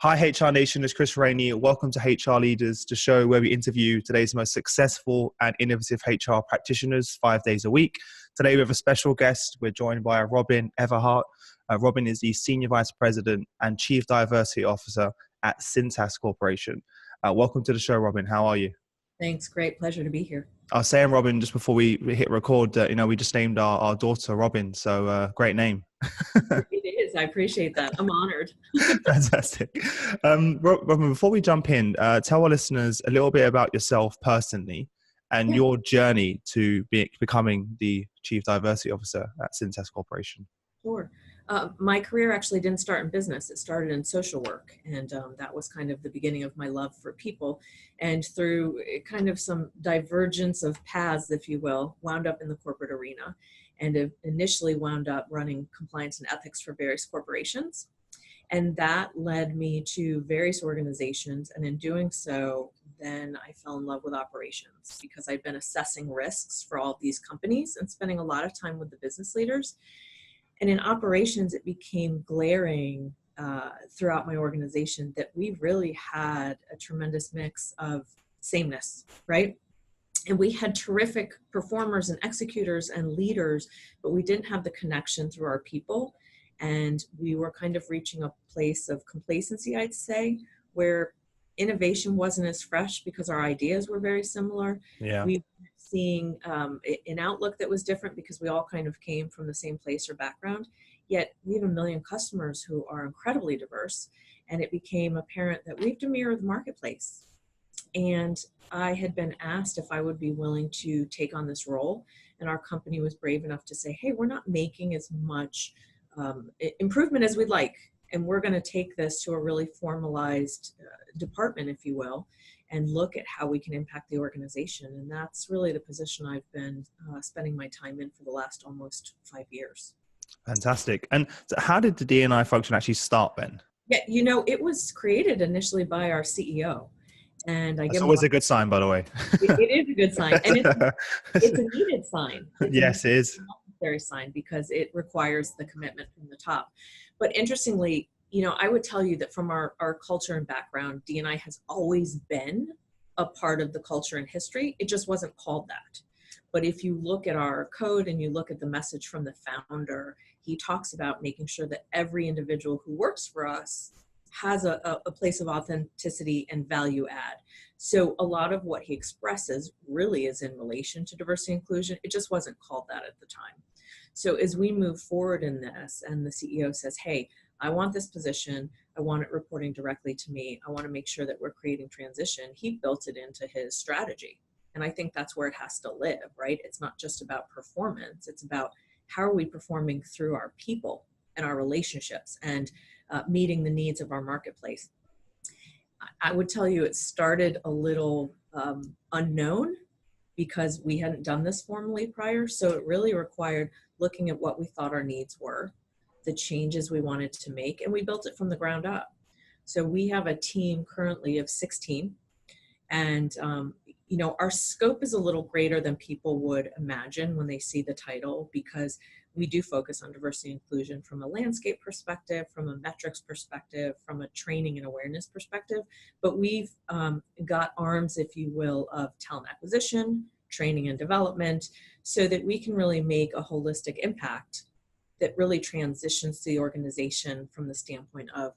Hi HR Nation, it's Chris Rainey. Welcome to HR Leaders, the show where we interview today's most successful and innovative HR practitioners 5 days a week. Today we have a special guest. We're joined by Robin Everhart. Robin is the Senior Vice President and Chief Diversity Officer at Cintas Corporation. Welcome to the show, Robin. How are you? Thanks. Great pleasure to be here. I was saying, Robin, just before we hit record, we just named our daughter Robin. So great name. It is. I appreciate that. I'm honored. Fantastic. Robin, before we jump in, tell our listeners a little bit about yourself personally and your journey to becoming the Chief Diversity Officer at Cintas Corporation. Sure. My career actually didn't start in business. It started in social work. And that was kind of the beginning of my love for people. And through kind of some divergence of paths, if you will, wound up in the corporate arena and initially wound up running compliance and ethics for various corporations. And that led me to various organizations. And in doing so, then I fell in love with operations because I'd been assessing risks for all of these companies and spending a lot of time with the business leaders. And in operations, it became glaring throughout my organization that we really had a tremendous mix of sameness, right? And we had terrific performers and executors and leaders, but we didn't have the connection through our people. And we were kind of reaching a place of complacency, I'd say, where innovation wasn't as fresh because our ideas were very similar. Yeah. We were seeing an outlook that was different because we all kind of came from the same place or background. Yet we have 1 million customers who are incredibly diverse. And it became apparent that we have to mirror the marketplace. And I had been asked if I would be willing to take on this role. And our company was brave enough to say, hey, we're not making as much improvement as we'd like. And we're going to take this to a really formalized department, if you will, and look at how we can impact the organization. And that's really the position I've been spending my time in for the last almost 5 years. Fantastic. And so how did the D&I function actually start then? Yeah, it was created initially by our CEO. And That's always a good sign, by the way. It is a good sign. And it's a needed sign. Yes, it is. Necessary sign because it requires the commitment from the top. But interestingly, I would tell you that from our culture and background, D&I has always been a part of the culture and history. It just wasn't called that. But if you look at our code and you look at the message from the founder, he talks about making sure that every individual who works for us has a place of authenticity and value add. So a lot of what he expresses really is in relation to diversity and inclusion. It just wasn't called that at the time. So as we move forward in this and the CEO says, hey, I want this position. I want it reporting directly to me. I want to make sure that we're creating transition. He built it into his strategy. And I think that's where it has to live, right? It's not just about performance. It's about how are we performing through our people and our relationships and meeting the needs of our marketplace. I would tell you it started a little unknown because we hadn't done this formally prior. So it really required looking at what we thought our needs were, the changes we wanted to make, and we built it from the ground up. So we have a team currently of 16, and our scope is a little greater than people would imagine when they see the title, because we do focus on diversity and inclusion from a landscape perspective, from a metrics perspective, from a training and awareness perspective. But we've got arms, if you will, of talent acquisition, training and development, so that we can really make a holistic impact that really transitions the organization from the standpoint of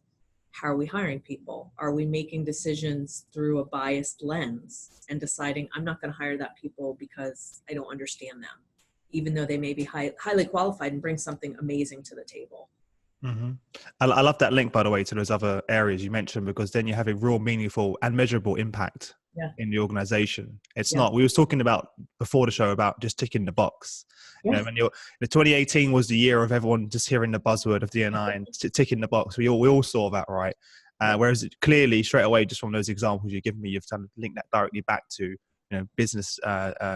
how are we hiring people? Are we making decisions through a biased lens and deciding I'm not going to hire that people because I don't understand them, even though they may be highly qualified and bring something amazing to the table. Mm-hmm. I love that link, by the way, to those other areas you mentioned, because then you have a real meaningful and measurable impact in the organization. It's not, we was talking about before the show about just ticking the box. Yes. When the 2018 was the year of everyone just hearing the buzzword of D&I and ticking the box. We all saw that, right? Whereas it clearly straight away, just from those examples you've given me, you've kind of linked that directly back to business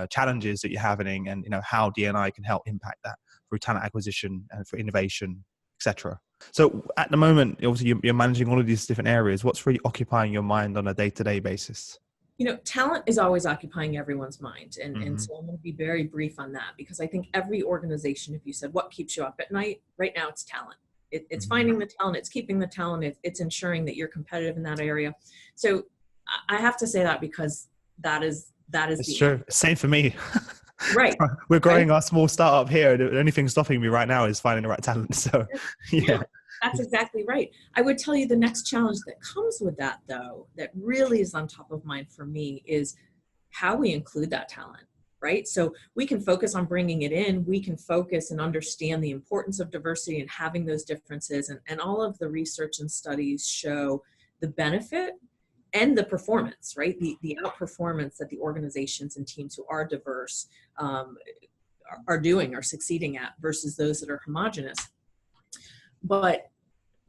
challenges that you're having, and how D&I can help impact that through talent acquisition and for innovation, etc. So at the moment, obviously you're managing all of these different areas. What's really occupying your mind on a day-to-day basis? Talent is always occupying everyone's mind. And so I'm going to be very brief on that, because I think every organization, if you said, what keeps you up at night? Right now it's talent. It's finding the talent, it's keeping the talent, it's ensuring that you're competitive in that area. So I have to say that because that is It's true. Same for me. Right. We're growing our small startup here. The only thing stopping me right now is finding the right talent. So yeah. That's exactly right. I would tell you the next challenge that comes with that, though, that really is on top of mind for me is how we include that talent, right? So we can focus on bringing it in. We can focus and understand the importance of diversity and having those differences. And all of the research and studies show the benefit and the performance, right? The outperformance that the organizations and teams who are diverse are succeeding at versus those that are homogenous. But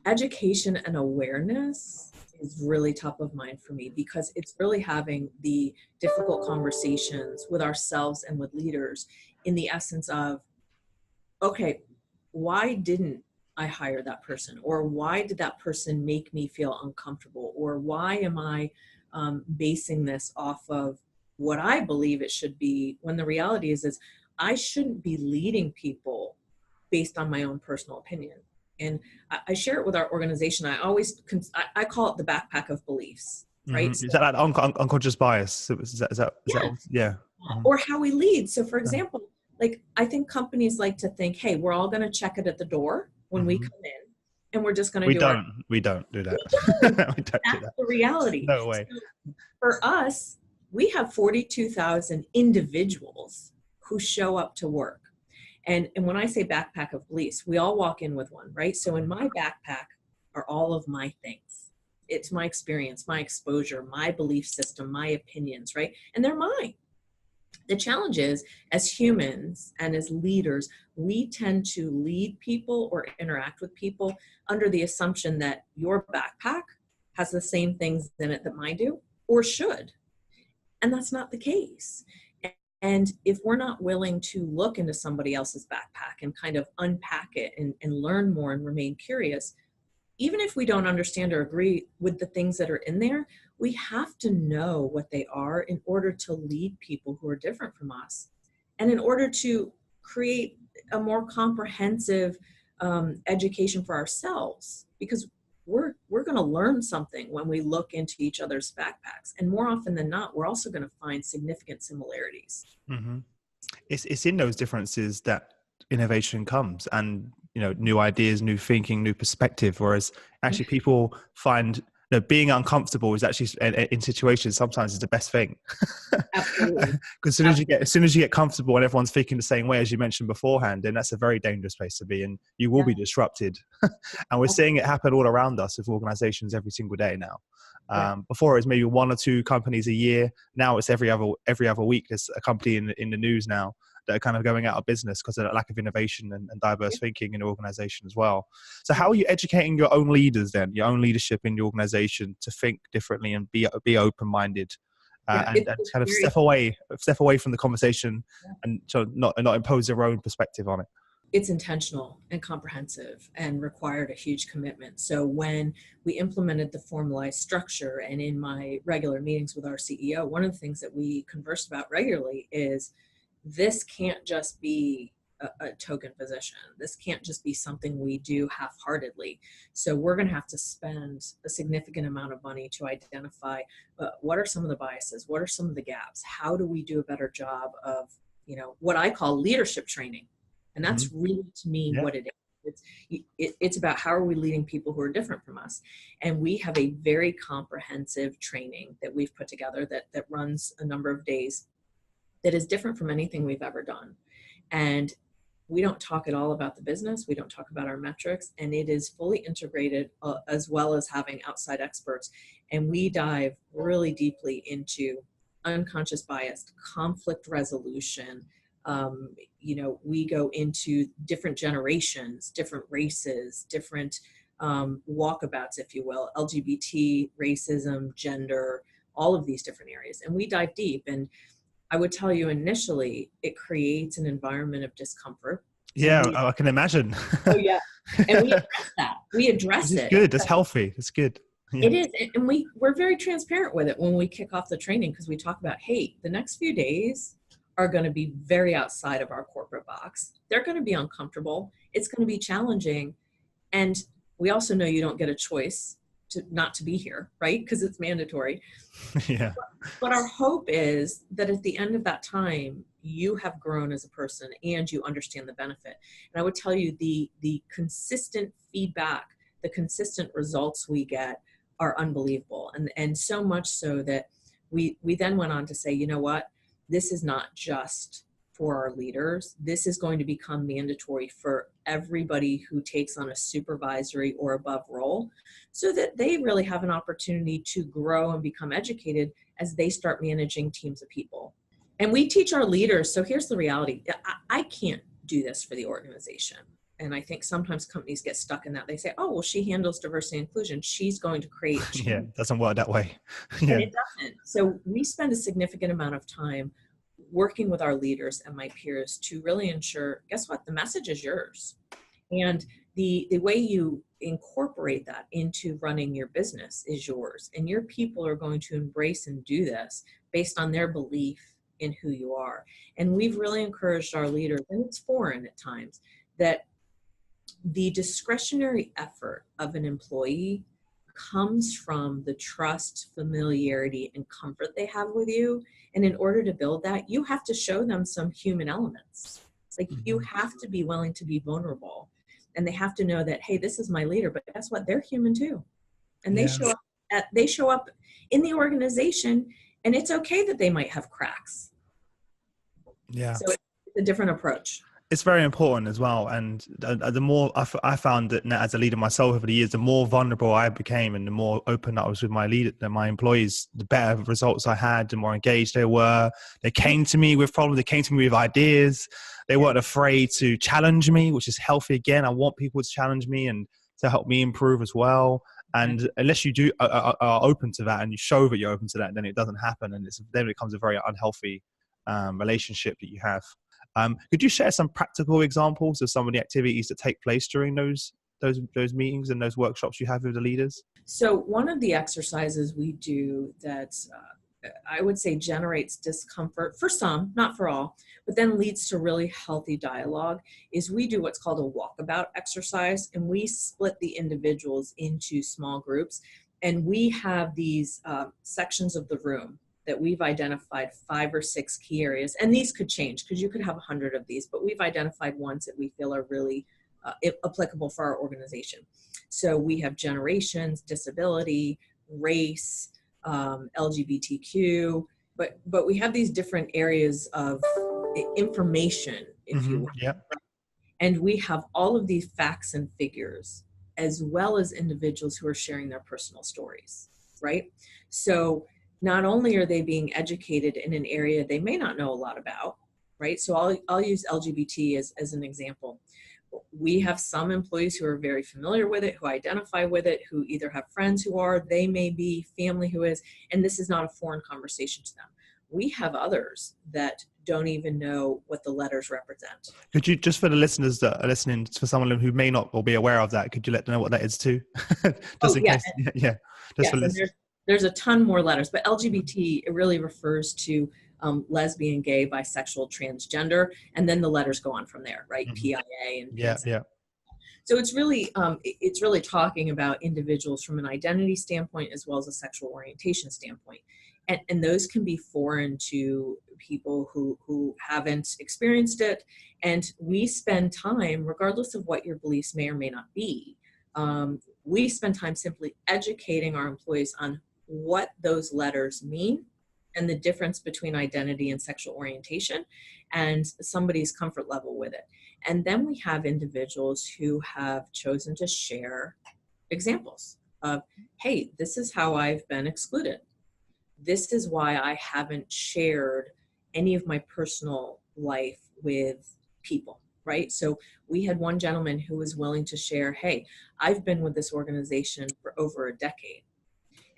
education and awareness is really top of mind for me because it's really having the difficult conversations with ourselves and with leaders in the essence of, okay, why didn't I hire that person? Or why did that person make me feel uncomfortable? Or why am I basing this off of what I believe it should be when the reality is I shouldn't be leading people based on my own personal opinion. And I share it with our organization. I call it the backpack of beliefs, right? Is that unconscious bias? Is that yeah. Or how we lead. So for example, like I think companies like to think, hey, we're all going to check it at the door when we come in and we're just going to we don't do that. We don't do That's that. the reality. No way. So for us, we have 42,000 individuals who show up to work. And when I say backpack of beliefs, we all walk in with one, right? So in my backpack are all of my things. It's my experience, my exposure, my belief system, my opinions, right? And they're mine. The challenge is, as humans and as leaders, we tend to lead people or interact with people under the assumption that your backpack has the same things in it that mine do, or should. And that's not the case. And if we're not willing to look into somebody else's backpack and kind of unpack it and learn more and remain curious, even if we don't understand or agree with the things that are in there, we have to know what they are in order to lead people who are different from us. And in order to create a more comprehensive education for ourselves, because we're going to learn something when we look into each other's backpacks. And more often than not, we're also going to find significant similarities. Mm-hmm. It's in those differences that innovation comes, and new ideas, new thinking, new perspective. Whereas actually people find being uncomfortable is actually in situations sometimes is the best thing. Absolutely. Because as soon as you get comfortable and everyone's thinking the same way as you mentioned beforehand, then that's a very dangerous place to be, and you will be disrupted. And we're seeing it happen all around us with organizations every single day now. Before it was maybe one or two companies a year. Now it's every other week. There's a company in the news now that are kind of going out of business because of the lack of innovation and diverse thinking in the organization as well. So how are you educating your own leaders then, your own leadership in the organization to think differently and be open-minded and kind of step away from the conversation and to not impose their own perspective on it? It's intentional and comprehensive and required a huge commitment. So when we implemented the formalized structure and in my regular meetings with our CEO, one of the things that we conversed about regularly is this can't just be a token position. This can't just be something we do half-heartedly. So we're going to have to spend a significant amount of money to identify what are some of the biases, what are some of the gaps, how do we do a better job of, what I call leadership training. And that's really, to me, what it is. It's about how are we leading people who are different from us. And we have a very comprehensive training that we've put together that runs a number of days that is different from anything we've ever done. And we don't talk at all about the business. We don't talk about our metrics. And it is fully integrated as well as having outside experts. And we dive really deeply into unconscious bias, conflict resolution. We go into different generations, different races, different walkabouts, if you will, LGBT, racism, gender, all of these different areas. And we dive deep. And I would tell you initially, it creates an environment of discomfort. Yeah, I can imagine. Oh, yeah. And we address that. We address it. It's good. It's healthy. It's good. Yeah. It is. And we're very transparent with it when we kick off the training, because we talk about, hey, the next few days are going to be very outside of our corporate box. They're going to be uncomfortable. It's going to be challenging. And we also know you don't get a choice to not to be here, right? Because it's mandatory. Yeah. But our hope is that at the end of that time, you have grown as a person and you understand the benefit. And I would tell you the consistent feedback, the consistent results we get are unbelievable. And so much so that we then went on to say, you know what, this is not just for our leaders. This is going to become mandatory for everybody who takes on a supervisory or above role, so that they really have an opportunity to grow and become educated as they start managing teams of people. And we teach our leaders. So here's the reality. I can't do this for the organization. And I think sometimes companies get stuck in that. They say, oh, well, she handles diversity and inclusion. She's going to create change. Yeah, it doesn't work that way. Yeah. And it doesn't. So we spend a significant amount of time working with our leaders and my peers to really ensure, guess what, the message is yours. And the way you incorporate that into running your business is yours. And your people are going to embrace and do this based on their belief in who you are. And we've really encouraged our leaders, and it's foreign at times, that the discretionary effort of an employee comes from the trust, familiarity, and comfort they have with you. And in order to build that, you have to show them some human elements. Like, you have to be willing to be vulnerable. And they have to know that, hey, this is my leader, but guess what? They're human too. And they show up in the organization, and it's okay that they might have cracks. Yeah. So it's a different approach. It's very important as well. And the more I found that now, as a leader myself over the years, the more vulnerable I became and the more open I was with my leader, my employees, the better results I had, the more engaged they were. They came to me with problems. They came to me with ideas. They weren't afraid to challenge me, which is healthy. Again, I want people to challenge me and to help me improve as well. And unless you are open to that and you show that you're open to that, then it doesn't happen. And then it becomes a very unhealthy relationship that you have. Could you share some practical examples of some of the activities that take place during those meetings and those workshops you have with the leaders? So one of the exercises we do that I would say generates discomfort for some, not for all, but then leads to really healthy dialogue is we do what's called a walkabout exercise, and we split the individuals into small groups, and we have these sections of the room that we've identified 5 or 6 key areas. And these could change because you could have 100 of these, but we've identified ones that we feel are really applicable for our organization. So we have generations, disability, race, LGBTQ, but we have these different areas of information, if you will. Yeah. And we have all of these facts and figures, as well as individuals who are sharing their personal stories, right? So not only are they being educated in an area they may not know a lot about, right? So I'll use LGBT as an example. We have some employees who are very familiar with it, who identify with it, who either have friends who are, they may be family who is, and this is not a foreign conversation to them. We have others that don't even know what the letters represent. Could you, just for the listeners that are listening, for someone who may not or be aware of that, could you let them know what that is too? Just in case. Yeah. Just for listeners. There's a ton more letters, but LGBT, it really refers to lesbian, gay, bisexual, transgender, and then the letters go on from there, right? PIA and yeah. So it's really talking about individuals from an identity standpoint as well as a sexual orientation standpoint, and those can be foreign to people who haven't experienced it. And we spend time, regardless of what your beliefs may or may not be, we spend time simply educating our employees on what those letters mean and the difference between identity and sexual orientation and somebody's comfort level with it. And then we have individuals who have chosen to share examples of, hey, this is how I've been excluded. This is why I haven't shared any of my personal life with people, right? So we had one gentleman who was willing to share, hey, I've been with this organization for over a decade.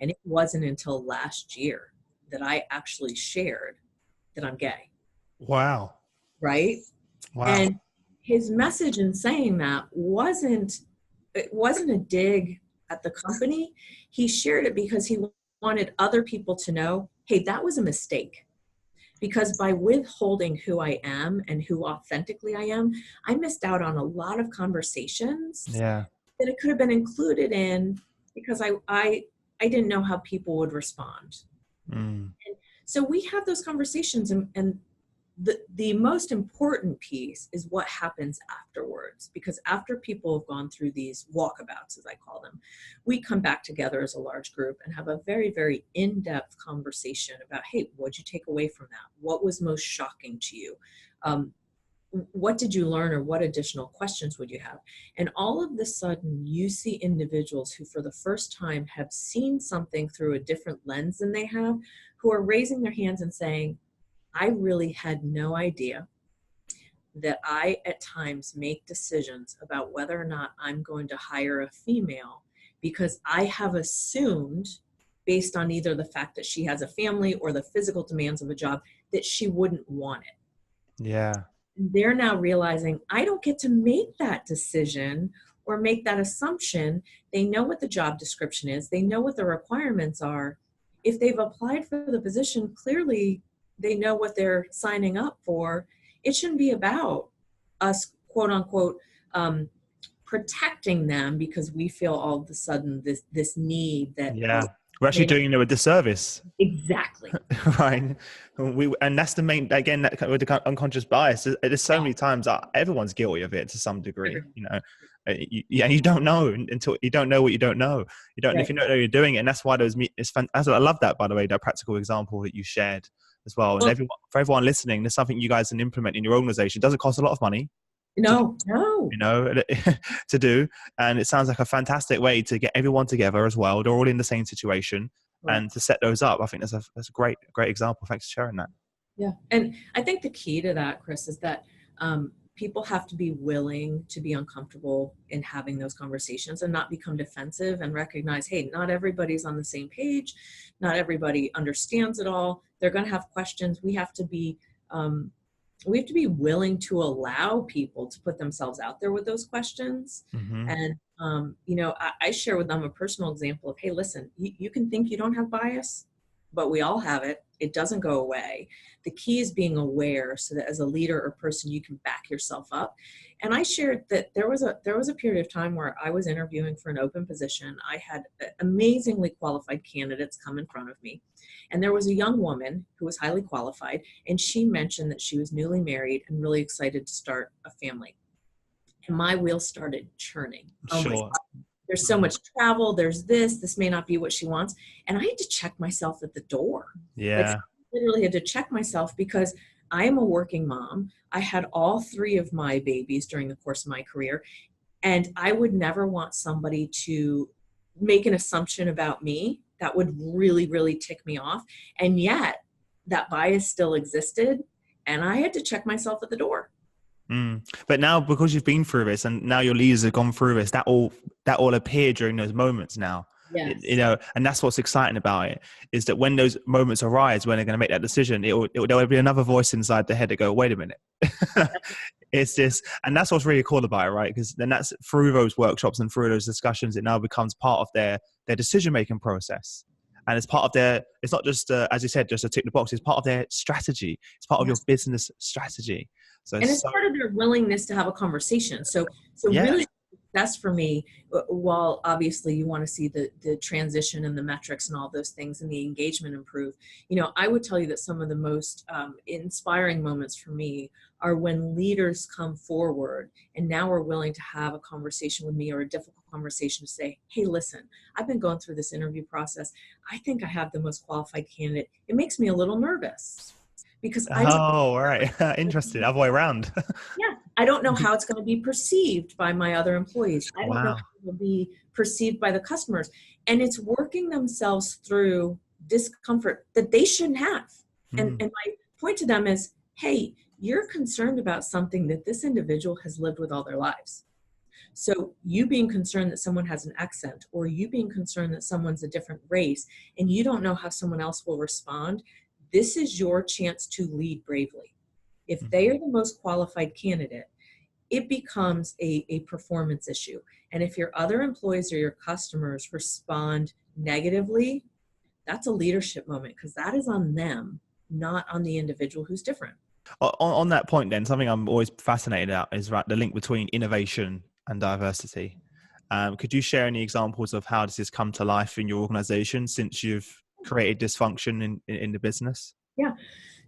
And it wasn't until last year that I actually shared that I'm gay. Wow. Right? Wow. And his message in saying that wasn't a dig at the company. He shared it because he wanted other people to know, hey, that was a mistake. Because by withholding who I am and who authentically I am, I missed out on a lot of conversations that it could have been included in because I didn't know how people would respond. Mm. And so we have those conversations, and the most important piece is what happens afterwards, because after people have gone through these walkabouts, as I call them, we come back together as a large group and have a very, very in-depth conversation about, hey, what'd you take away from that? What was most shocking to you? What did you learn, or what additional questions would you have? And all of a sudden you see individuals who for the first time have seen something through a different lens than they have, who are raising their hands and saying, I really had no idea that I at times make decisions about whether or not I'm going to hire a female because I have assumed, based on either the fact that she has a family or the physical demands of a job, that she wouldn't want it. Yeah. They're now realizing I don't get to make that decision or make that assumption. They know what the job description is. They know what the requirements are. If they've applied for the position, clearly they know what they're signing up for. It shouldn't be about us, quote unquote, protecting them because we feel all of a sudden this need that we're actually doing them a disservice. Exactly. Right. And that's the main, again, that with the unconscious bias, there's so many times everyone's guilty of it to some degree, you don't know until you don't know what you don't know. You don't, if you don't know you're doing it. And that's why I love that, by the way, that practical example that you shared as well. And for everyone listening, there's something you guys can implement in your organization. It doesn't cost a lot of money. No. To do. And it sounds like a fantastic way to get everyone together as well. They're all in the same situation, and to set those up. I think that's a great example. Thanks for sharing that. Yeah. And I think the key to that, Chris, is that people have to be willing to be uncomfortable in having those conversations and not become defensive, and recognize, hey, not everybody's on the same page. Not everybody understands it all. They're going to have questions. We have to be willing to allow people to put themselves out there with those questions. Mm-hmm. And, I share with them a personal example of, hey, listen, you can think you don't have bias, but we all have it. It doesn't go away. The key is being aware so that as a leader or person, you can back yourself up. And I shared that there was a period of time where I was interviewing for an open position. I had amazingly qualified candidates come in front of me. And there was a young woman who was highly qualified, and she mentioned that she was newly married and really excited to start a family. And my wheels started churning. Sure. There's so much travel. There's this may not be what she wants. And I had to check myself at the door. Yeah. I literally had to check myself because I am a working mom. I had all 3 of my babies during the course of my career. And I would never want somebody to make an assumption about me that would really, really tick me off. And yet that bias still existed. And I had to check myself at the door. But now, because you've been through this, and now your leaders have gone through this, that all appeared during those moments now. Yes. And that's what's exciting about it, is that when those moments arise, when they're going to make that decision, there will be another voice inside their head that go, wait a minute. It's this, and that's what's really cool about it, right? Because then that's through those workshops and through those discussions, it now becomes part of their decision-making process. And it's part of it's not just, as you said, just a tick the box. It's part of their strategy. It's part of your business strategy. So and it's part of their willingness to have a conversation. So really that's for me, while obviously you want to see the transition and the metrics and all those things and the engagement improve, I would tell you that some of the most inspiring moments for me are when leaders come forward and now are willing to have a conversation with me, or a difficult conversation, to say, hey, listen, I've been going through this interview process. I think I have the most qualified candidate. It makes me a little nervous. Because all right. Interesting. Other way around. Yeah. I don't know how it's going to be perceived by my other employees. I don't know how it will be perceived by the customers. And it's working themselves through discomfort that they shouldn't have. And my point to them is, hey, you're concerned about something that this individual has lived with all their lives. So you being concerned that someone has an accent, or you being concerned that someone's a different race, and you don't know how someone else will respond, this is your chance to lead bravely. If they are the most qualified candidate, it becomes a performance issue. And if your other employees or your customers respond negatively, that's a leadership moment, because that is on them, not on the individual who's different. On that point then, something I'm always fascinated at is the link between innovation and diversity. Could you share any examples of how this has come to life in your organization since you've created this function in the business? Yeah.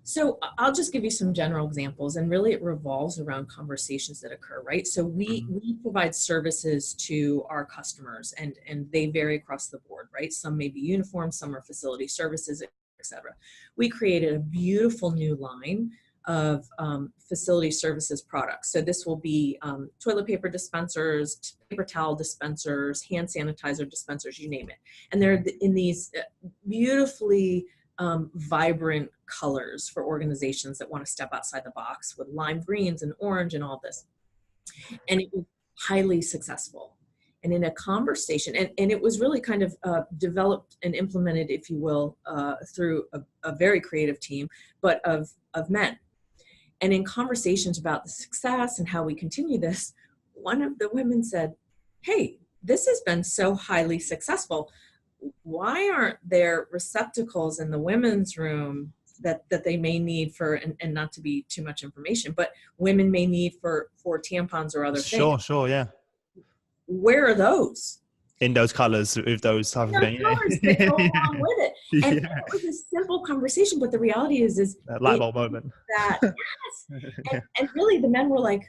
So I'll just give you some general examples, and really it revolves around conversations that occur, right? So we provide services to our customers, and they vary across the board, right? Some may be uniform, some are facility services, etc. We created a beautiful new line of facility services products. So this will be toilet paper dispensers, paper towel dispensers, hand sanitizer dispensers, you name it. And they're in these beautifully vibrant colors for organizations that want to step outside the box, with lime greens and orange and all this. And it was highly successful. And in a conversation, and it was really kind of developed and implemented, if you will, through a very creative team, but of men. And in conversations about the success and how we continue this, one of the women said, "Hey, this has been so highly successful. Why aren't there receptacles in the women's room that they may need for," and not to be too much information, but women may need for tampons or other things. Sure, yeah. Where are those? In those colors, with those type of things. Colors that go along with it. And it was a simple conversation, but the reality is that light bulb moment. That, yes. And really the men were like,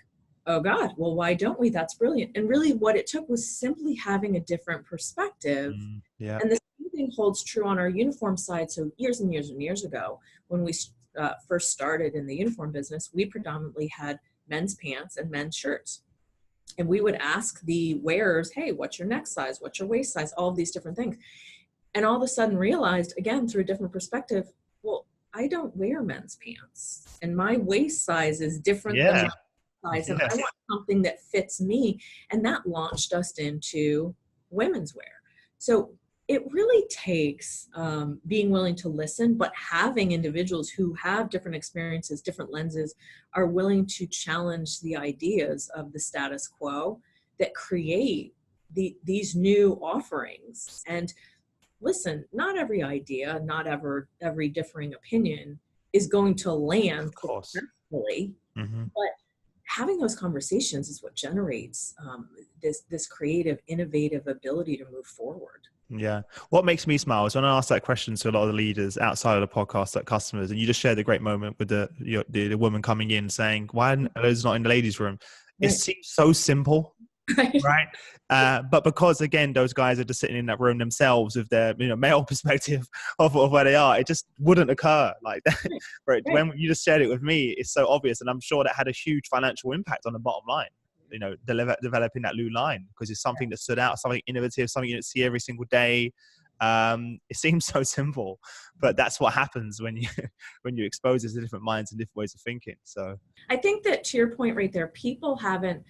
"Oh God, well, why don't we? That's brilliant." And really what it took was simply having a different perspective. Yeah. And the same thing holds true on our uniform side. So years and years and years ago, when we first started in the uniform business, we predominantly had men's pants and men's shirts. And we would ask the wearers, "Hey, what's your neck size? What's your waist size?" All of these different things. And all of a sudden realized, again, through a different perspective, well, I don't wear men's pants. And my waist size is different than my size. And I want something that fits me. And that launched us into women's wear. So it really takes being willing to listen, but having individuals who have different experiences, different lenses, are willing to challenge the ideas of the status quo that create these new offerings. And listen, not every idea, not every differing opinion is going to land successfully, but having those conversations is what generates this creative, innovative ability to move forward. Yeah. What makes me smile is when I ask that question to a lot of the leaders outside of the podcast, like customers, and you just shared a great moment with the woman coming in saying, "Why are those not in the ladies' room?" It seems so simple, right? But because again, those guys are just sitting in that room themselves with their male perspective of where they are, it just wouldn't occur like that. Right. When you just shared it with me, it's so obvious, and I'm sure that had a huge financial impact on the bottom line. Developing that new line, because it's something that stood out, something innovative, something you don't see every single day. It seems so simple, but that's what happens when you expose us to different minds and different ways of thinking. So I think that, to your point right there, people haven't,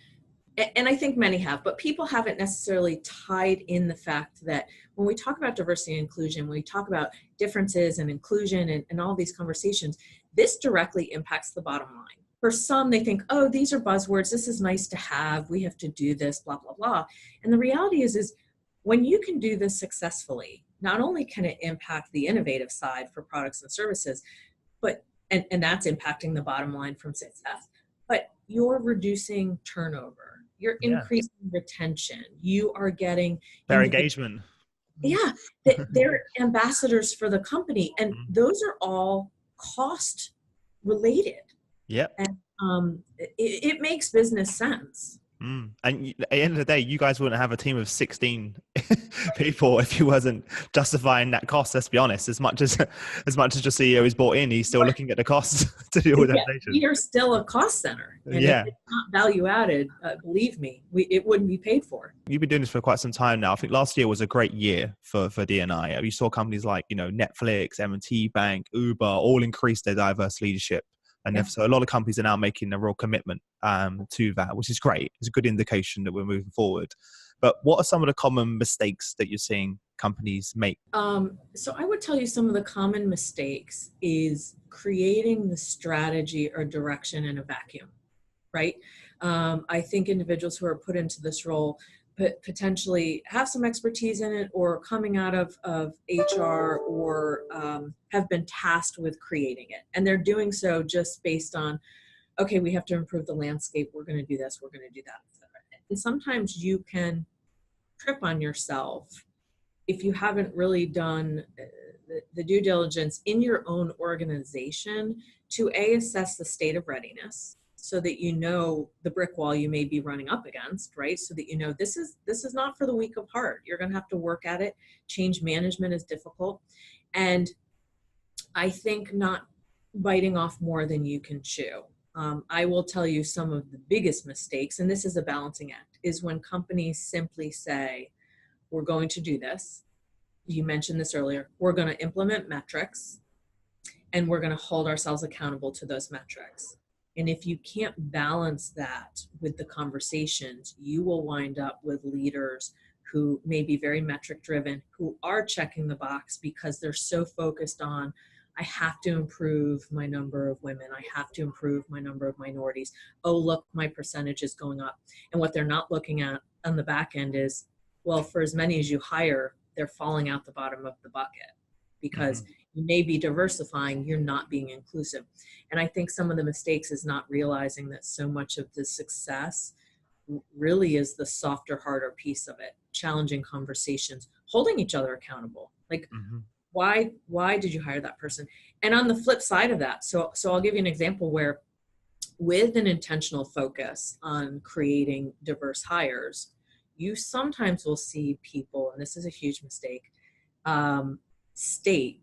and I think many have, but people haven't necessarily tied in the fact that when we talk about diversity and inclusion, when we talk about differences and inclusion and all these conversations, this directly impacts the bottom line. For some, they think, "Oh, these are buzzwords. This is nice to have. We have to do this, blah, blah, blah." And the reality is when you can do this successfully, not only can it impact the innovative side for products and services, but, and that's impacting the bottom line from success, but you're reducing turnover. You're increasing retention. You are getting their engagement. Yeah. They're ambassadors for the company. And those are all cost related. Yeah. And it makes business sense. And at the end of the day, you guys wouldn't have a team of 16 people if you wasn't justifying that cost. Let's be honest. As much as your CEO is bought in, he's still looking at the costs to deal with inflation. We are still a cost center. And if it's not value added, believe me, it wouldn't be paid for. You've been doing this for quite some time now. I think last year was a great year for D&I. You saw companies like Netflix, M&T Bank, Uber all increase their diverse leadership. And so a lot of companies are now making a real commitment to that, which is great. It's a good indication that we're moving forward. But what are some of the common mistakes that you're seeing companies make? So I would tell you some of the common mistakes is creating the strategy or direction in a vacuum, right? I think individuals who are put into this role potentially have some expertise in it, or coming out of HR, or have been tasked with creating it. And they're doing so just based on, okay, we have to improve the landscape. We're going to do this. We're going to do that. And sometimes you can trip on yourself if you haven't really done the due diligence in your own organization to assess the state of readiness, so that you know the brick wall you may be running up against, right? So that you know this is not for the weak of heart. You're going to have to work at it. Change management is difficult. And I think not biting off more than you can chew. I will tell you some of the biggest mistakes, and this is a balancing act, is when companies simply say, we're going to do this. You mentioned this earlier. We're going to implement metrics, and we're going to hold ourselves accountable to those metrics. And if you can't balance that with the conversations, you will wind up with leaders who may be very metric driven, who are checking the box because they're so focused on, I have to improve my number of women. I have to improve my number of minorities. Oh, look, my percentage is going up. And what they're not looking at on the back end is, well, for as many as you hire, they're falling out the bottom of the bucket because you may be diversifying, you're not being inclusive. And I think some of the mistakes is not realizing that so much of the success really is the softer, harder piece of it. Challenging conversations, holding each other accountable. Like, why did you hire that person? And on the flip side of that, so I'll give you an example where with an intentional focus on creating diverse hires, you sometimes will see people, and this is a huge mistake, state,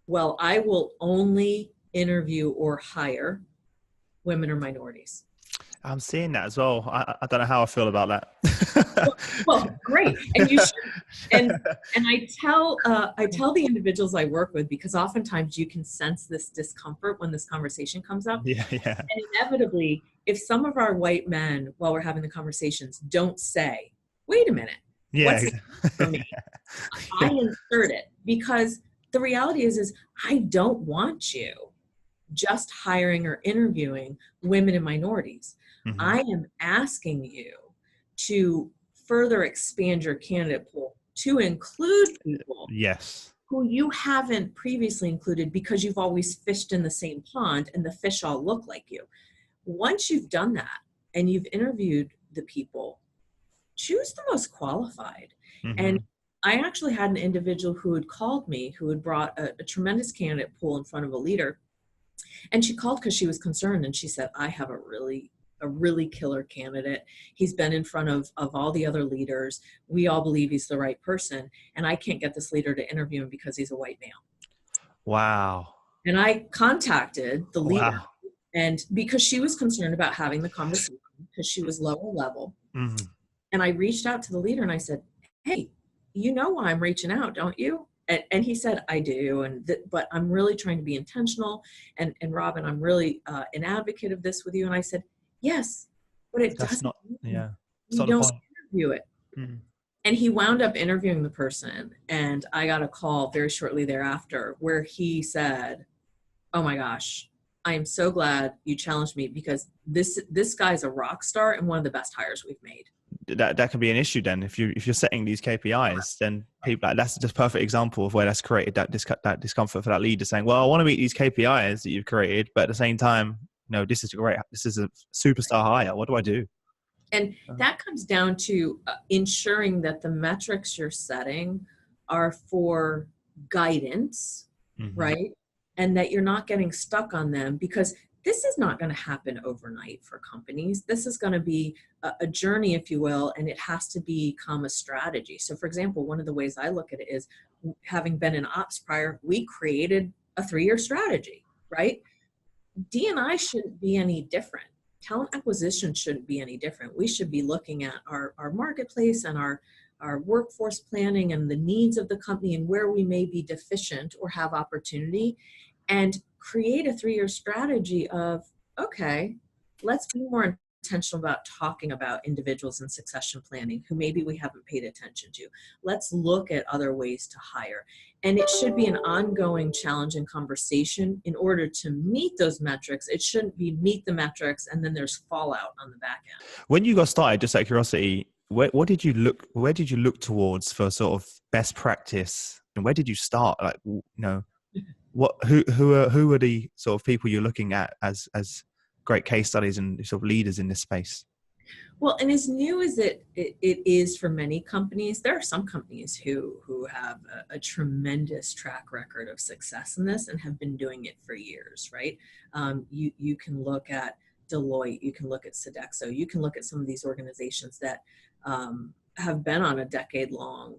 well, I will only interview or hire women or minorities. I'm seeing that as well. I don't know how I feel about that. well, great. And you should. And I tell the individuals I work with, because oftentimes you can sense this discomfort when this conversation comes up. Yeah. And inevitably, if some of our white men, while we're having the conversations, don't say, wait a minute, what's it for me? I insert it, because the reality is I don't want you just hiring or interviewing women and minorities. I am asking you to further expand your candidate pool to include people who you haven't previously included because you've always fished in the same pond and the fish all look like you. Once you've done that and you've interviewed the people, choose the most qualified. And I actually had an individual who had called me, who had brought a tremendous candidate pool in front of a leader. And she called because she was concerned, and she said, I have a really killer candidate. He's been in front of all the other leaders. We all believe he's the right person, and I can't get this leader to interview him because he's a white male. Wow. And I contacted the leader, and because she was concerned about having the conversation, because she was lower level. And I reached out to the leader and I said, hey, you know why I'm reaching out, don't you? And he said, I do, but I'm really trying to be intentional. And Robin, I'm really an advocate of this with you. And I said, yes, but it doesn't mean you don't interview it. And he wound up interviewing the person. And I got a call very shortly thereafter where he said, oh my gosh, I am so glad you challenged me, because this guy's a rock star and one of the best hires we've made. That can be an issue then. If you're setting these KPIs, then people, that's just a perfect example of where that's created that discomfort for that leader, saying, well, I want to meet these KPIs that you've created, but at the same time, no, this is great. This is a superstar hire. What do I do? And that comes down to ensuring that the metrics you're setting are for guidance, right? And that you're not getting stuck on them, because this is not going to happen overnight for companies. This is going to be a journey, if you will, and it has to become a strategy. So for example, one of the ways I look at it is, having been in ops prior, we created a 3-year strategy, right? D&I shouldn't be any different. Talent acquisition shouldn't be any different. We should be looking at our marketplace and our workforce planning and the needs of the company and where we may be deficient or have opportunity, and create a 3-year strategy of, okay, let's be more intentional about talking about individuals in succession planning who maybe we haven't paid attention to. Let's look at other ways to hire. And it should be an ongoing challenge and conversation in order to meet those metrics. It shouldn't be meet the metrics and then there's fallout on the back end. When you got started, just out of curiosity, where did you look towards for sort of best practice, and where did you start? Like, you know, who are the sort of people you're looking at as great case studies and sort of leaders in this space? Well, and as new as it is for many companies, there are some companies who have a tremendous track record of success in this and have been doing it for years, right? You can look at Deloitte, you can look at Sodexo, you can look at some of these organizations that have been on a decade-long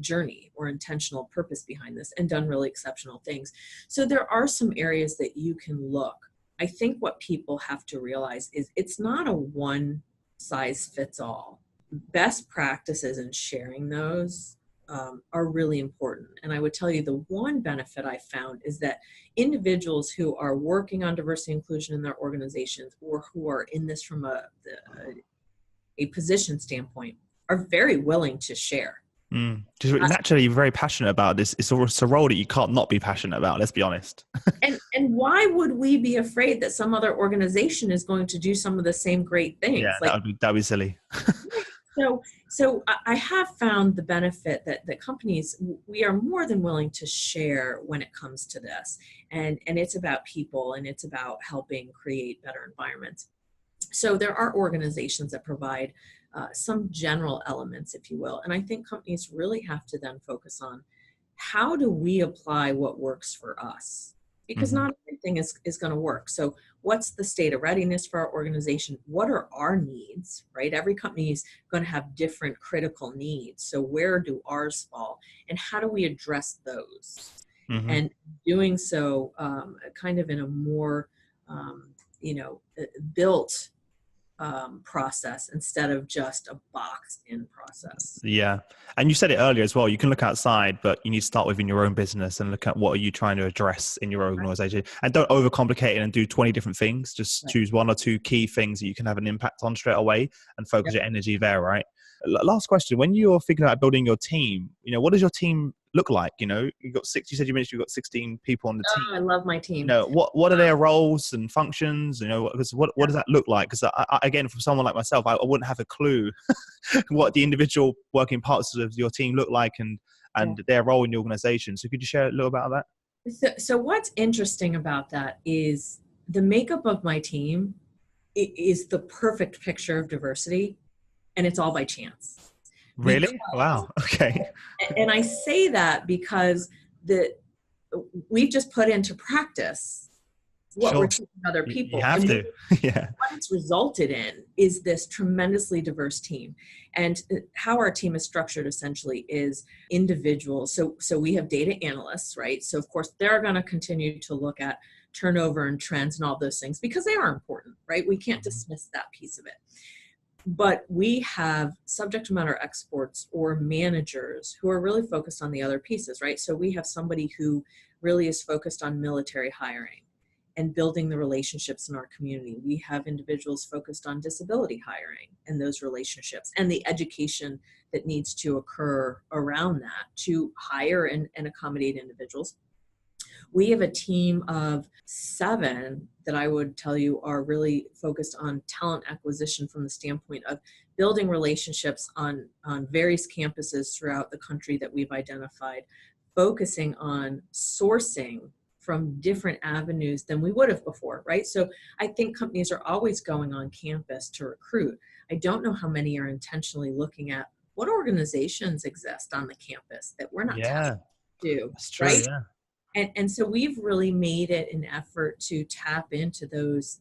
journey or intentional purpose behind this and done really exceptional things. So there are some areas that you can look. I think what people have to realize is it's not a one size fits all. Best practices and sharing those are really important. And I would tell you the one benefit I found is that individuals who are working on diversity and inclusion in their organizations or who are in this from a position standpoint are very willing to share. Just naturally very passionate about this. It's a role that you can't not be passionate about, let's be honest. and why would we be afraid that some other organization is going to do some of the same great things? Yeah, that'd be silly. So I have found the benefit that companies, we are more than willing to share when it comes to this. And it's about people and it's about helping create better environments. So there are organizations that provide some general elements, if you will. And I think companies really have to then focus on how do we apply what works for us? Because not everything is going to work. So what's the state of readiness for our organization? What are our needs, right? Every company is going to have different critical needs. So where do ours fall? And how do we address those? And doing so kind of in a more, built process instead of just a boxed in process. Yeah. And you said it earlier as well, you can look outside, but you need to start within your own business and look at what are you trying to address in your organization. And don't overcomplicate it and do 20 different things. Just choose one or two key things that you can have an impact on straight away and focus your energy there, right? Last question. When you're figuring out building your team, what does your team look like? You said you mentioned you've got 16 people on the team. I love my team. What are their roles and functions? What does that look like? Because again, for someone like myself, I wouldn't have a clue what the individual working parts of your team look like and their role in the organization. So could you share a little about that? So what's interesting about that is the makeup of my team is the perfect picture of diversity, and it's all by chance. Really? Wow. Okay. And I say that because we've just put into practice what we're teaching other people. You have to. Yeah. What it's resulted in is this tremendously diverse team. And how our team is structured essentially is individuals. So we have data analysts, right? So of course they're going to continue to look at turnover and trends and all those things because they are important, right? We can't dismiss that piece of it. But we have subject matter experts or managers who are really focused on the other pieces, right? So we have somebody who really is focused on military hiring and building the relationships in our community. We have individuals focused on disability hiring and those relationships and the education that needs to occur around that to hire and accommodate individuals. We have a team of 7 that I would tell you are really focused on talent acquisition from the standpoint of building relationships on various campuses throughout the country that we've identified, focusing on sourcing from different avenues than we would have before, right? So I think companies are always going on campus to recruit. I don't know how many are intentionally looking at what organizations exist on the campus that we're not tapped to, That's true, right? Yeah. And so we've really made it an effort to tap into those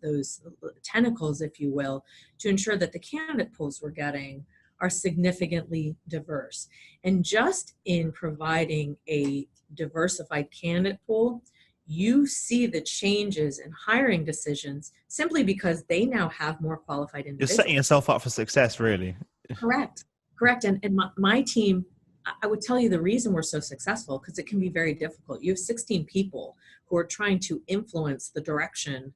tentacles, if you will, to ensure that the candidate pools we're getting are significantly diverse. And just in providing a diversified candidate pool, you see the changes in hiring decisions simply because they now have more qualified individuals. You're setting yourself up for success, really. Correct. And my team, I would tell you the reason we're so successful, because it can be very difficult. You have 16 people who are trying to influence the direction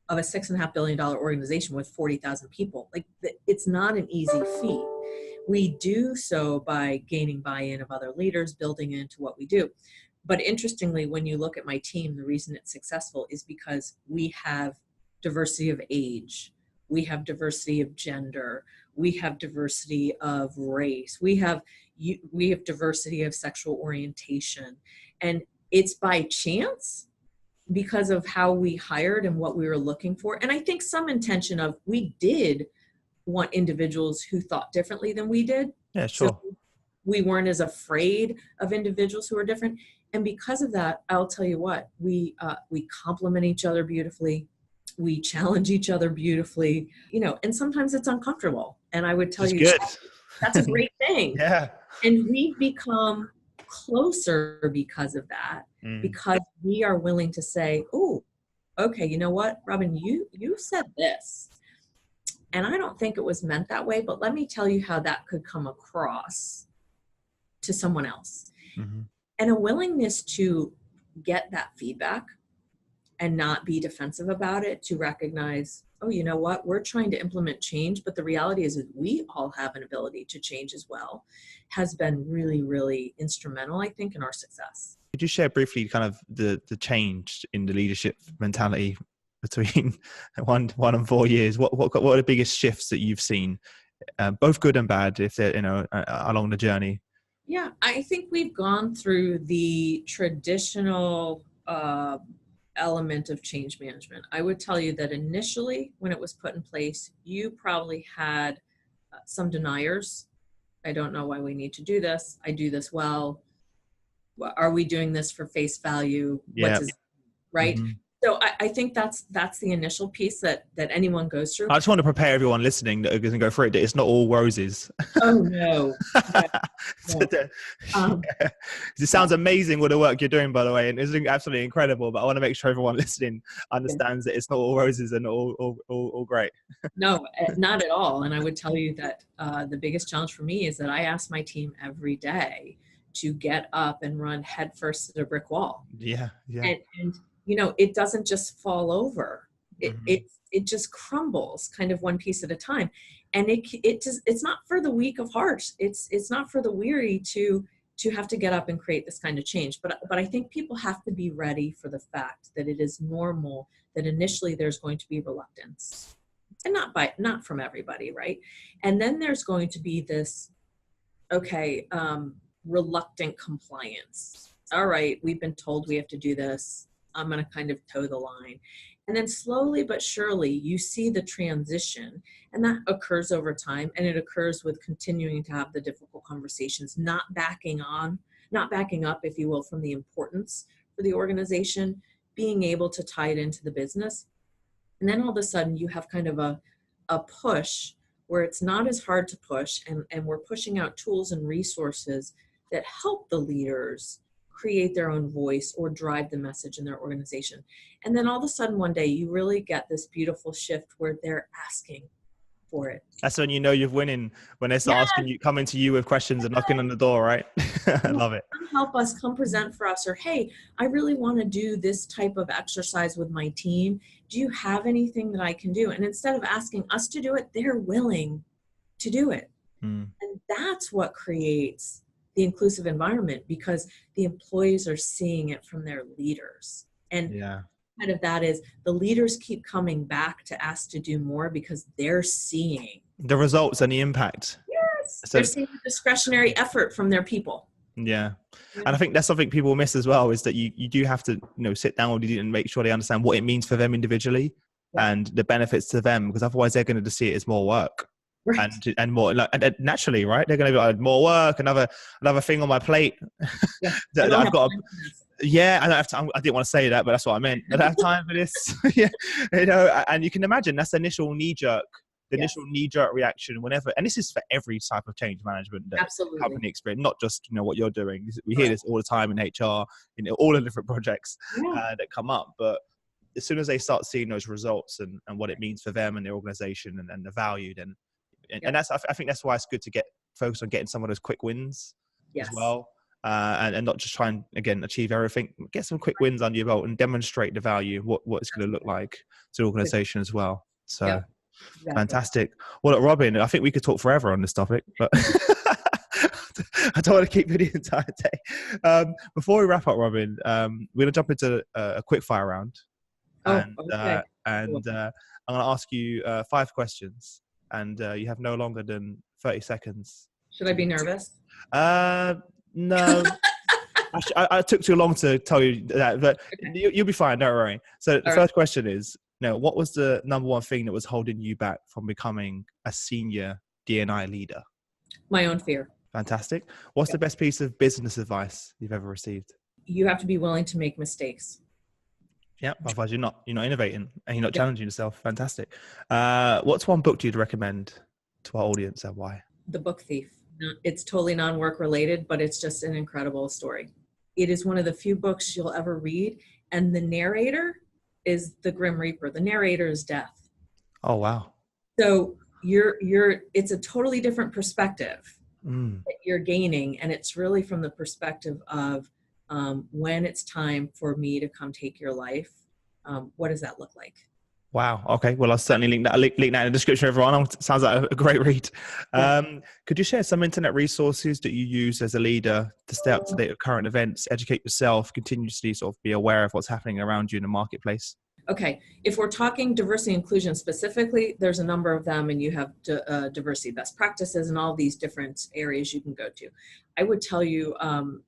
of a $6.5 billion organization with 40,000 people. Like, it's not an easy feat. We do so by gaining buy-in of other leaders, building into what we do. But interestingly, when you look at my team, the reason it's successful is because we have diversity of age, we have diversity of gender, we have diversity of race, we have diversity of sexual orientation. And it's by chance because of how we hired and what we were looking for. And I think some intention of we did want individuals who thought differently than we did. Yeah, sure. So we weren't as afraid of individuals who are different. And because of that, I'll tell you what, we complement each other beautifully. We challenge each other beautifully, and sometimes it's uncomfortable. And I would tell It's you, good. that's a great thing. Yeah. And we've become closer because of that, because we are willing to say, oh, okay, you know what, Robin, you said this. And I don't think it was meant that way, but let me tell you how that could come across to someone else. Mm-hmm. And a willingness to get that feedback and not be defensive about it, to recognize, oh, you know what, we're trying to implement change, but the reality is that we all have an ability to change as well, has been really, really instrumental, I think, in our success. Could you share briefly kind of the change in the leadership mentality between 1 and 4 years? What are the biggest shifts that you've seen, both good and bad, if they're, along the journey? Yeah, I think we've gone through the traditional element of change management. I would tell you that initially, when it was put in place, you probably had some deniers. I don't know why we need to do this. I do this well. Are we doing this for face value? Yeah. Right? Mm-hmm. So I think that's the initial piece that anyone goes through. I just want to prepare everyone listening that doesn't go through it. It's not all roses. Oh, no. It sounds amazing with the work you're doing, by the way, and it's absolutely incredible. But I want to make sure everyone listening understands that it's not all roses and all great. No, not at all. And I would tell you that the biggest challenge for me is that I ask my team every day to get up and run headfirst at a brick wall. Yeah. And it doesn't just fall over. It just crumbles kind of one piece at a time. And it's not for the weak of heart. It's not for the weary to have to get up and create this kind of change. But I think people have to be ready for the fact that it is normal that initially there's going to be reluctance, and not from everybody, right? And then there's going to be this, reluctant compliance. All right, we've been told we have to do this. I'm going to kind of toe the line. And then slowly but surely you see the transition, and that occurs over time, and it occurs with continuing to have the difficult conversations, not backing up, if you will, from the importance for the organization, being able to tie it into the business. And then all of a sudden you have kind of a push where it's not as hard to push, and we're pushing out tools and resources that help the leaders create their own voice or drive the message in their organization. And then all of a sudden one day you really get this beautiful shift where they're asking for it. That's when you know you're winning, when they start asking you, coming to you with questions and knocking on the door, right? I love it. Come help us, come present for us, or hey, I really want to do this type of exercise with my team. Do you have anything that I can do? And instead of asking us to do it, they're willing to do it. And that's what creates the inclusive environment, because the employees are seeing it from their leaders. And kind of that is, the leaders keep coming back to ask to do more because they're seeing the results and the impact. Yes. So they're seeing the discretionary effort from their people. Yeah. And I think that's something people miss as well, is that you do have to, sit down with you and make sure they understand what it means for them individually and the benefits to them, because otherwise they're going to see it as more work. Right. And more and naturally, right? They're going to be like, more work, another thing on my plate. Yeah. I've got. I don't have time. I didn't want to say that, but that's what I meant. I don't have time for this. And you can imagine that's the initial knee jerk reaction whenever. And this is for every type of change management that company experience, not just not what you're doing. We hear this all the time in HR, all the different projects that come up, but as soon as they start seeing those results and what it means for them and their organization and the value, then. And that's, I think that's why it's good to get focused on getting some of those quick wins as well. And not just try and, again, achieve everything. Get some quick wins under your belt and demonstrate the value, what it's going to look like to the organization as well. So fantastic. Well, look, Robin, I think we could talk forever on this topic, but I don't want to keep you the entire day. Before we wrap up, Robin, we're going to jump into a quick fire round. I'm going to ask you 5 questions. And you have no longer than 30 seconds. Should I be nervous? No. I took too long to tell you that, but you'll be fine. Don't worry. So the first question is, No, what was the number one thing that was holding you back from becoming a senior D&I leader? My own fear. Fantastic. What's the best piece of business advice you've ever received? You have to be willing to make mistakes. Yeah, otherwise you're not innovating and you're not challenging yourself. Fantastic. What's one book you'd recommend to our audience and why? The Book Thief. It's totally non-work related, but it's just an incredible story. It is one of the few books you'll ever read, and the narrator is the Grim Reaper. The narrator is death. Oh, wow. So it's a totally different perspective that you're gaining, and it's really from the perspective of when it's time for me to come take your life. What does that look like? Wow. Okay. Well, I'll certainly link that in the description, everyone. Sounds like a great read. Could you share some internet resources that you use as a leader to stay up to date with current events, educate yourself, continuously sort of be aware of what's happening around you in the marketplace? Okay. If we're talking diversity and inclusion specifically, there's a number of them, and you have diversity best practices and all these different areas you can go to. I would tell you, I'm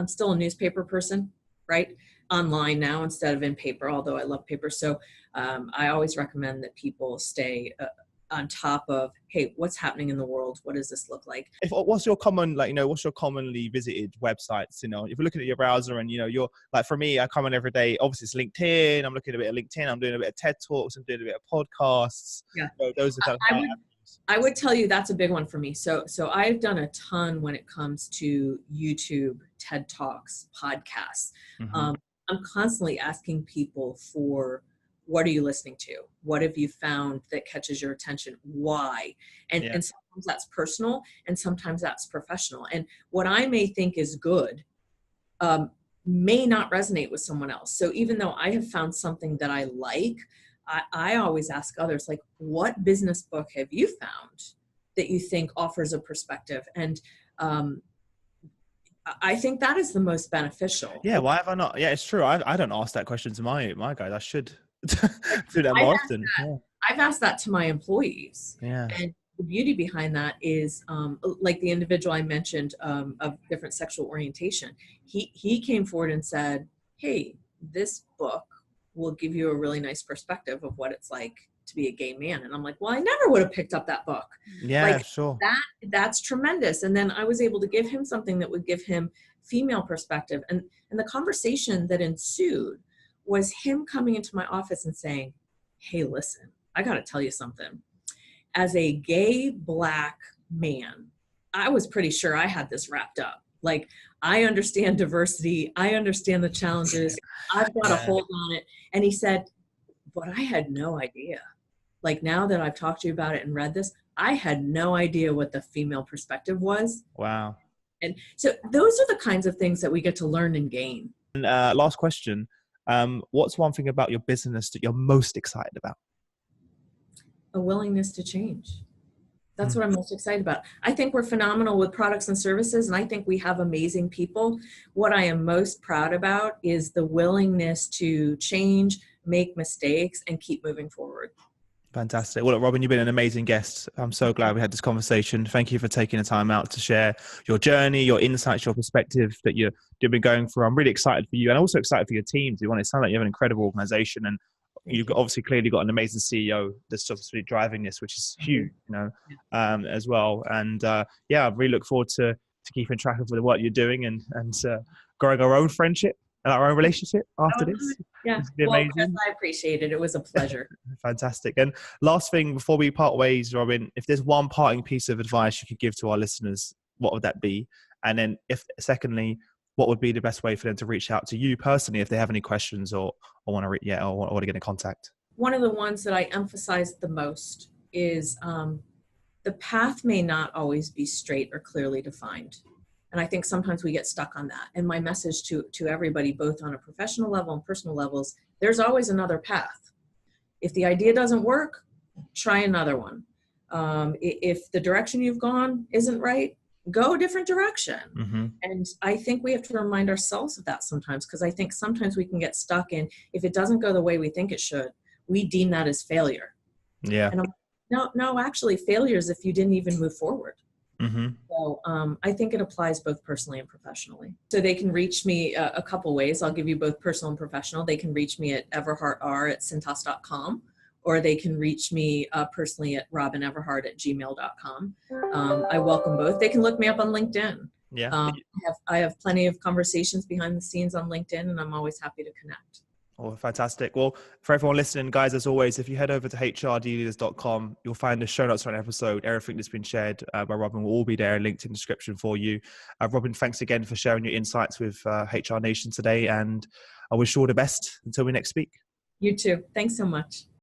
still a newspaper person, right? Online now instead of in paper, although I love paper. So I always recommend that people stay on top of, hey, what's happening in the world? What does this look like? What's your commonly visited websites? If you're looking at your browser and, you're like, for me, I come on every day. Obviously it's LinkedIn. I'm looking at a bit of LinkedIn. I'm doing a bit of TED Talks. I'm doing a bit of podcasts. Yeah. So those are kind of I would tell you that's a big one for me. So I've done a ton when it comes to YouTube, TED Talks, podcasts. Mm-hmm. I'm constantly asking people for, what are you listening to? What have you found that catches your attention? Why? And sometimes that's personal and sometimes that's professional. And what I may think is good may not resonate with someone else. So even though I have found something that I like, I always ask others, like, what business book have you found that you think offers a perspective? And I think that is the most beneficial. Yeah, why have I not? Yeah, it's true. I don't ask that question to my guys. I should do that more often. I've asked that to my employees. Yeah. And the beauty behind that is, like the individual I mentioned of different sexual orientation, he came forward and said, hey, this book will give you a really nice perspective of what it's like to be a gay man. And I'm like, well, I never would have picked up that book. Yeah, sure. That's tremendous. And then I was able to give him something that would give him female perspective. And the conversation that ensued was him coming into my office and saying, hey, listen, I got to tell you something. As a gay Black man, I was pretty sure I had this wrapped up. Like, I understand diversity. I understand the challenges. I've got a hold on it. And he said, but I had no idea. Like, now that I've talked to you about it and read this, I had no idea what the female perspective was. Wow. And so those are the kinds of things that we get to learn and gain. And last question. What's one thing about your business that you're most excited about? A willingness to change. That's what I'm most excited about. I think we're phenomenal with products and services, and I think we have amazing people. What I am most proud about is the willingness to change, make mistakes, and keep moving forward. Fantastic. Well, look, Robin, you've been an amazing guest. I'm so glad we had this conversation. Thank you for taking the time out to share your journey, your insights, your perspective that you've been going through. I'm really excited for you and also excited for your team. It sounds like you have an incredible organization, and you've obviously clearly got an amazing CEO that's obviously driving this, which is huge, as well. And I really look forward to keeping track of the work you're doing and growing our own friendship and our own relationship after this. Yeah, well, Chris, I appreciate it. It was a pleasure. Fantastic. And last thing before we part ways, Robin, if there's one parting piece of advice you could give to our listeners, what would that be? And then secondly, what would be the best way for them to reach out to you personally if they have any questions or want to get in contact? One of the ones that I emphasize the most is the path may not always be straight or clearly defined. And I think sometimes we get stuck on that. And my message to everybody, both on a professional level and personal levels, there's always another path. If the idea doesn't work, try another one. If the direction you've gone isn't right, go a different direction. Mm-hmm. And I think we have to remind ourselves of that sometimes, because I think sometimes we can get stuck in, if it doesn't go the way we think it should, we deem that as failure. Yeah. And no, actually failure is if you didn't even move forward. Mm-hmm. So I think it applies both personally and professionally. So they can reach me a couple ways. I'll give you both personal and professional. They can reach me at everhartr@cintas.com, or they can reach me personally at robineverhart@gmail.com. I welcome both. They can look me up on LinkedIn. Yeah. I have plenty of conversations behind the scenes on LinkedIn, and I'm always happy to connect. Oh, fantastic. Well, for everyone listening, guys, as always, if you head over to hrdealers.com, you'll find the show notes for an episode. Everything that's been shared by Robin will all be there, linked in the description for you. Robin, thanks again for sharing your insights with HR Nation today, and I wish you all the best until we next speak. You too. Thanks so much.